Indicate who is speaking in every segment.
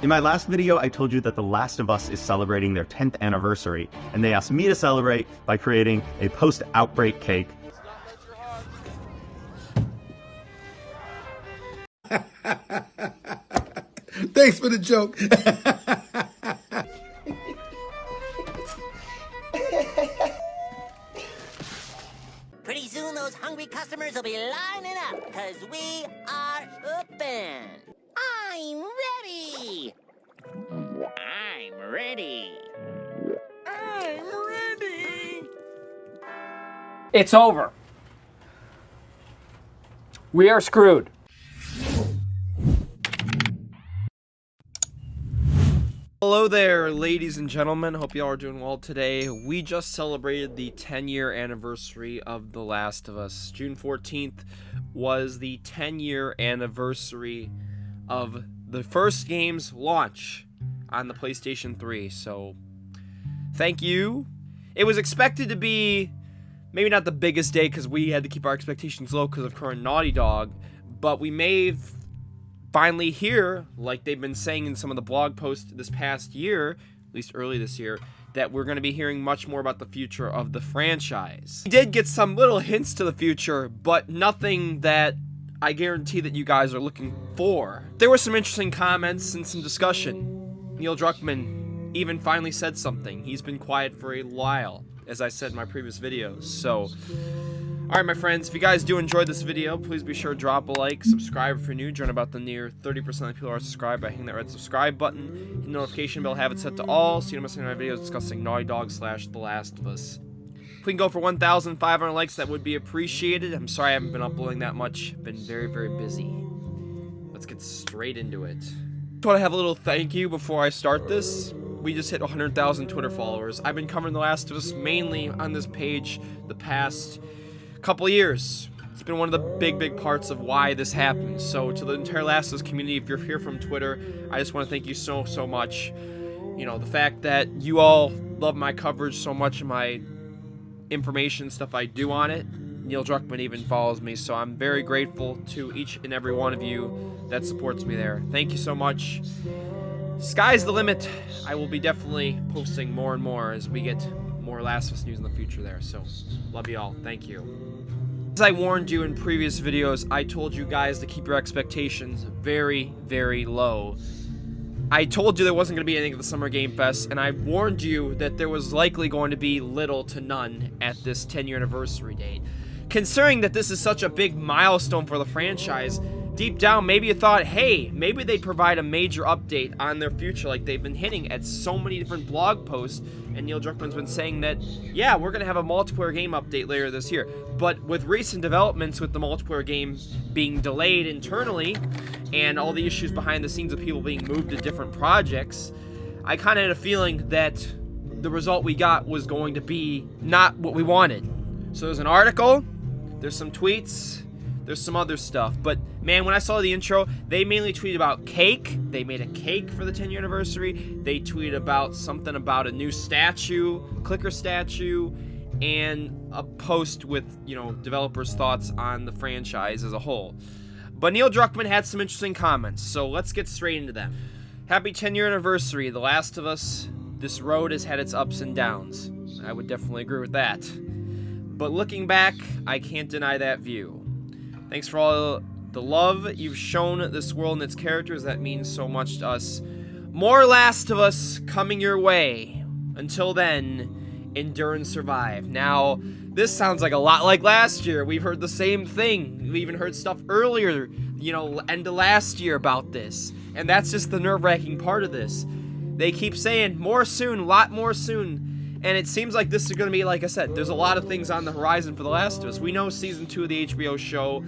Speaker 1: In my last video, I told you that The Last of Us is celebrating their 10th anniversary, and they asked me to celebrate by creating a post-outbreak cake.
Speaker 2: Thanks for the joke.
Speaker 3: Pretty soon those hungry customers will be lining up, because we are open. I'm ready. I'm ready. I'm ready.
Speaker 4: It's over. We are screwed.
Speaker 5: Hello there, ladies and gentlemen. Hope y'all are doing well today. We just celebrated the 10-year anniversary of The Last of Us. June 14th was the 10-year anniversary of the first game's launch on the PlayStation 3. So, thank you. It was expected to be maybe not the biggest day because we had to keep our expectations low because of current Naughty Dog, but we may finally hear, like they've been saying in some of the blog posts this past year, at least early this year, that we're going to be hearing much more about the future of the franchise. We did get some little hints to the future, but nothing that I guarantee that you guys are looking for. There were some interesting comments and some discussion. Neil Druckmann even finally said something. He's been quiet for a while, as I said in my previous videos. So, alright my friends, if you guys do enjoy this video, please be sure to drop a like, subscribe if you're new, join about the near 30% of the people who are subscribed by hitting that red subscribe button, hit the notification bell, have it set to all, so you don't miss any of my videos discussing Naughty Dog / The Last of Us. If we can go for 1,500 likes, that would be appreciated. I'm sorry I haven't been uploading that much, been very, very busy. Let's get straight into it. I want to have a little thank you before I start this. We just hit 100,000 Twitter followers. I've been covering The Last of Us mainly on this page the past couple years. It's been one of the big parts of why this happened. So to the entire Last of Us community, if you're here from Twitter, I just want to thank you so much. You know, the fact that you all love my coverage so much and my information stuff I do on it. Neil Druckmann even follows me, so I'm very grateful to each and every one of you that supports me there. Thank you so much. Sky's the limit. I will be definitely posting more and more as we get more Last of Us news in the future there. So, love you all. Thank you. As I warned you in previous videos, I told you guys to keep your expectations very, very low. I told you there wasn't going to be anything at the Summer Game Fest, and I warned you that there was likely going to be little to none at this 10-year anniversary date. Considering that this is such a big milestone for the franchise, deep down, maybe you thought, hey, maybe they'd provide a major update on their future like they've been hinting at so many different blog posts, and Neil Druckmann's been saying that, yeah, we're going to have a multiplayer game update later this year. But with recent developments with the multiplayer game being delayed internally, and all the issues behind the scenes of people being moved to different projects, I kind of had a feeling that the result we got was going to be not what we wanted. So there's an article, there's some tweets, there's some other stuff, but man, when I saw the intro, they mainly tweeted about cake. They made a cake for the 10-year anniversary. They tweeted about something about a new statue, clicker statue, and a post with, you know, developers' thoughts on the franchise as a whole. But Neil Druckmann had some interesting comments, so let's get straight into them. Happy 10-year anniversary, The Last of Us. This road has had its ups and downs. I would definitely agree with that. But looking back, I can't deny that view. Thanks for all the love you've shown this world and its characters. That means so much to us. More Last of Us coming your way. Until then, endure and survive. Now, this sounds like a lot like last year. We've heard the same thing. We even heard stuff earlier, you know, end of last year about this. And that's just the nerve-wracking part of this. They keep saying more soon, a lot more soon. And it seems like this is going to be, like I said, there's a lot of things on the horizon for The Last of Us. We know Season 2 of the HBO show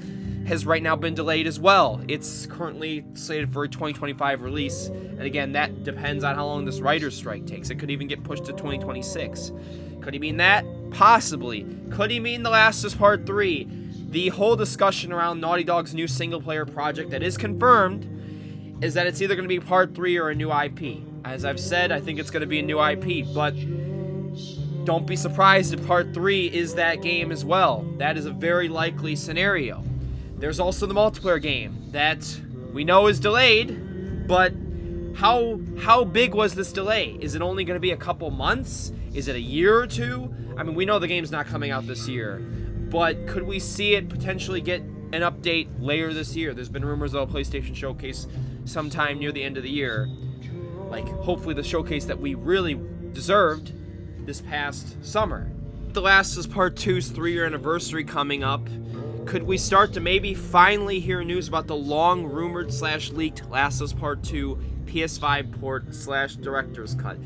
Speaker 5: has right now been delayed as well. It's currently slated for a 2025 release. And again, that depends on how long this writer's strike takes. It could even get pushed to 2026. Could he mean that? Possibly. Could he mean The Last of Us Part 3? The whole discussion around Naughty Dog's new single-player project that is confirmed is that it's either going to be Part 3 or a new IP. As I've said, I think it's going to be a new IP, but don't be surprised if Part 3 is that game as well. That is a very likely scenario. There's also the multiplayer game that we know is delayed, but how big was this delay? Is it only going to be a couple months? Is it a year or two? I mean, we know the game's not coming out this year, but could we see it potentially get an update later this year? There's been rumors of a PlayStation showcase sometime near the end of the year. Like, hopefully the showcase that we really deserved this past summer. The Last of Us Part 2's 3-year anniversary coming up. Could we start to maybe finally hear news about the long-rumored / leaked Last of Us Part 2 PS5 port / director's cut?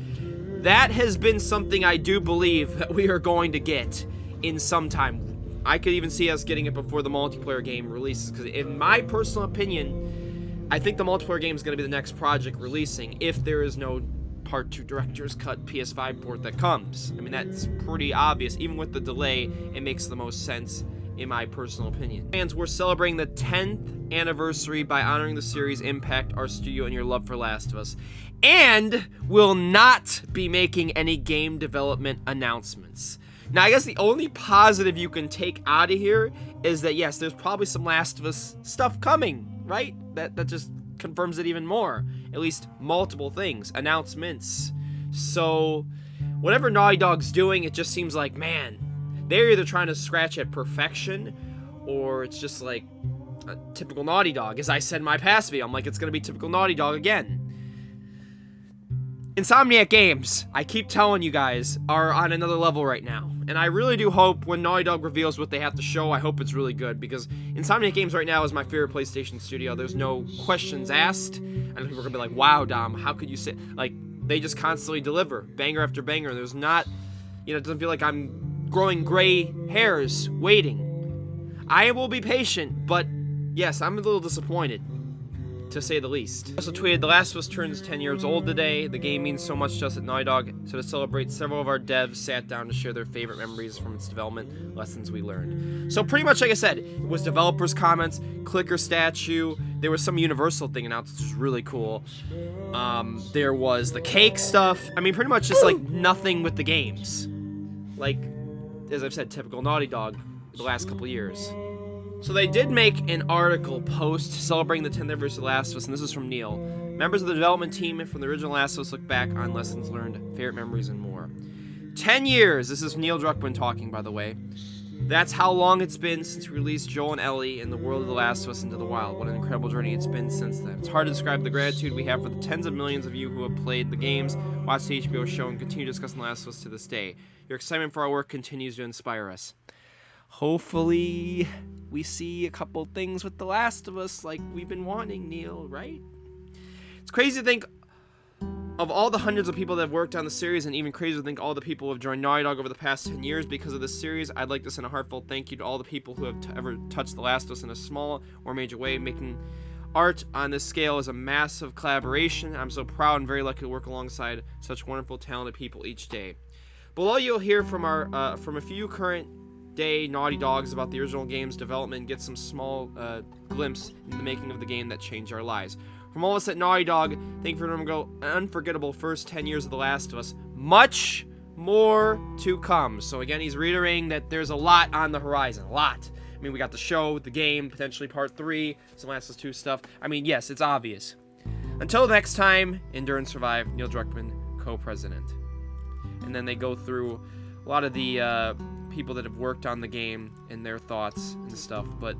Speaker 5: That has been something I do believe that we are going to get in some time. I could even see us getting it before the multiplayer game releases, because in my personal opinion, I think the multiplayer game is going to be the next project releasing if there is no Part 2 director's cut PS5 port that comes. I mean, that's pretty obvious. Even with the delay, it makes the most sense in my personal opinion. Fans, we're celebrating the 10th anniversary by honoring the series' impact, our studio, and your love for Last of Us. And will not be making any game development announcements. Now, I guess the only positive you can take out of here is that, yes, there's probably some Last of Us stuff coming, right? That just confirms it even more. At least multiple things, announcements. So, whatever Naughty Dog's doing, it just seems like, man, they're either trying to scratch at perfection, or it's just like a typical Naughty Dog. As I said in my past video, I'm like, it's gonna be typical Naughty Dog again. Insomniac Games, I keep telling you guys, are on another level right now. And I really do hope when Naughty Dog reveals what they have to show, I hope it's really good. Because Insomniac Games right now is my favorite PlayStation studio. There's no questions asked. And people are gonna be like, wow, Dom, how could you say... Like, they just constantly deliver, banger after banger. There's not... You know, it doesn't feel like I'm growing gray hairs waiting. I will be patient, but yes, I'm a little disappointed, to say the least. I also tweeted, The Last of Us turns 10 years old today. The game means so much to us at Naughty Dog, so to celebrate, several of our devs sat down to share their favorite memories from its development, lessons we learned. So pretty much like I said, it was developers' comments, clicker statue, there was some Universal thing announced, which was really cool. There was the cake stuff. I mean, pretty much just like nothing with the games. Like, as I've said, typical Naughty Dog the last couple years. So they did make an article post celebrating the 10th anniversary of The Last of Us, and this is from Neil. Members of the development team from the original Last of Us look back on lessons learned, favorite memories, and more. 10 years! This is Neil Druckmann talking, by the way. That's how long it's been since we released Joel and Ellie in the world of The Last of Us into the wild. What an incredible journey it's been since then. It's hard to describe the gratitude we have for the tens of millions of you who have played the games, watched the HBO show, and continue discussing The Last of Us to this day. Your excitement for our work continues to inspire us. Hopefully, we see a couple things with The Last of Us like we've been wanting, Neil, right? It's crazy to think of all the hundreds of people that have worked on the series, and even crazier to think all the people who have joined Naughty Dog over the past 10 years because of this series. I'd like to send a heartfelt thank you to all the people who have ever touched The Last of Us in a small or major way. Making art on this scale is a massive collaboration. I'm so proud and very lucky to work alongside such wonderful, talented people each day. Below, you'll hear from a few current day Naughty Dogs about the original game's development and get some small glimpse into the making of the game that changed our lives. From all of us at Naughty Dog, thank you for an unforgettable first 10 years of The Last of Us. Much more to come. So again, he's reiterating that there's a lot on the horizon. A lot. I mean, we got the show, the game, potentially part 3, some Last of Us 2 stuff. I mean, yes, it's obvious. Until next time, endure and survive. Neil Druckmann, co-president. And then they go through a lot of the people that have worked on the game and their thoughts and stuff. But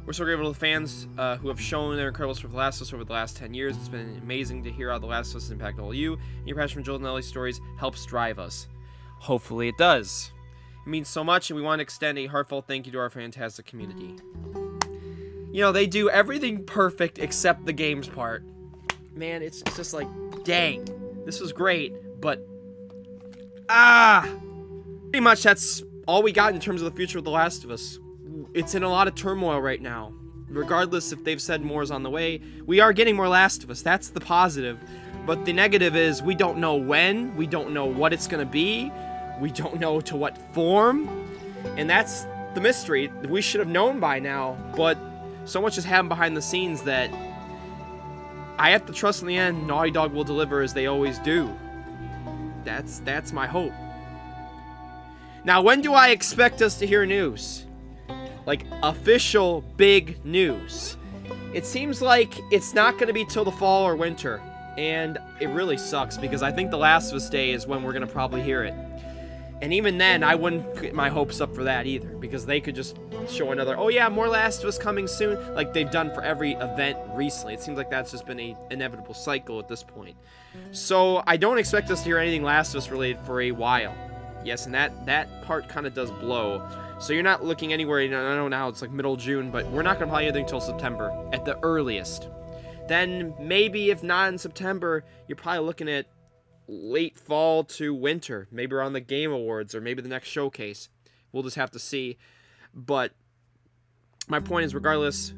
Speaker 5: we're so grateful to the fans who have shown their incredible support for The Last of Us over the last 10 years. It's been amazing to hear how The Last of Us has impacted all of you. And your passion for Joel and Ellie's stories helps drive us. Hopefully it does. It means so much, and we want to extend a heartfelt thank you to our fantastic community. You know, they do everything perfect except the games part. Man, it's just like, dang. This was great, but... Pretty much that's all we got in terms of the future of The Last of Us. It's in a lot of turmoil right now. Regardless if they've said more is on the way, we are getting more Last of Us. That's the positive. But the negative is we don't know when, we don't know what it's going to be, we don't know to what form, and that's the mystery. We should have known by now, but so much has happened behind the scenes that I have to trust in the end Naughty Dog will deliver as they always do. That's my hope. Now, when do I expect us to hear news? Like, official big news. it seems like it's not going to be till the fall or winter. And it really sucks because I think The Last of Us Day is when we're going to probably hear it. And even then, I wouldn't get my hopes up for that either, because they could just show another, oh yeah, more Last of Us coming soon, like they've done for every event recently. It seems like that's just been an inevitable cycle at this point. So I don't expect us to hear anything Last of Us related for a while. Yes, and that part kind of does blow. So you're not looking anywhere, I know now it's like middle June, but we're not going to probably hear anything until September at the earliest. Then maybe if not in September, you're probably looking at late fall to winter, maybe around the Game Awards or maybe the next showcase. We'll just have to see. But my point is, regardless,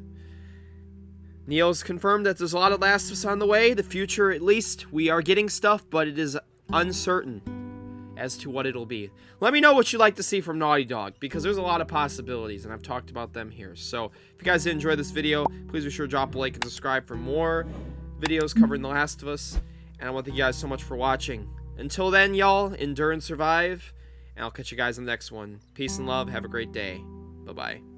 Speaker 5: Neil's confirmed that there's a lot of Last of Us on the way. The future, at least, we are getting stuff, but it is uncertain as to what it'll be. Let me know what you'd like to see from Naughty Dog, because there's a lot of possibilities, and I've talked about them here. So if you guys did enjoy this video, please be sure to drop a like and subscribe for more videos covering The Last of Us. And I want to thank you guys so much for watching. Until then, y'all, endure and survive. And I'll catch you guys in the next one. Peace and love. Have a great day. Bye-bye.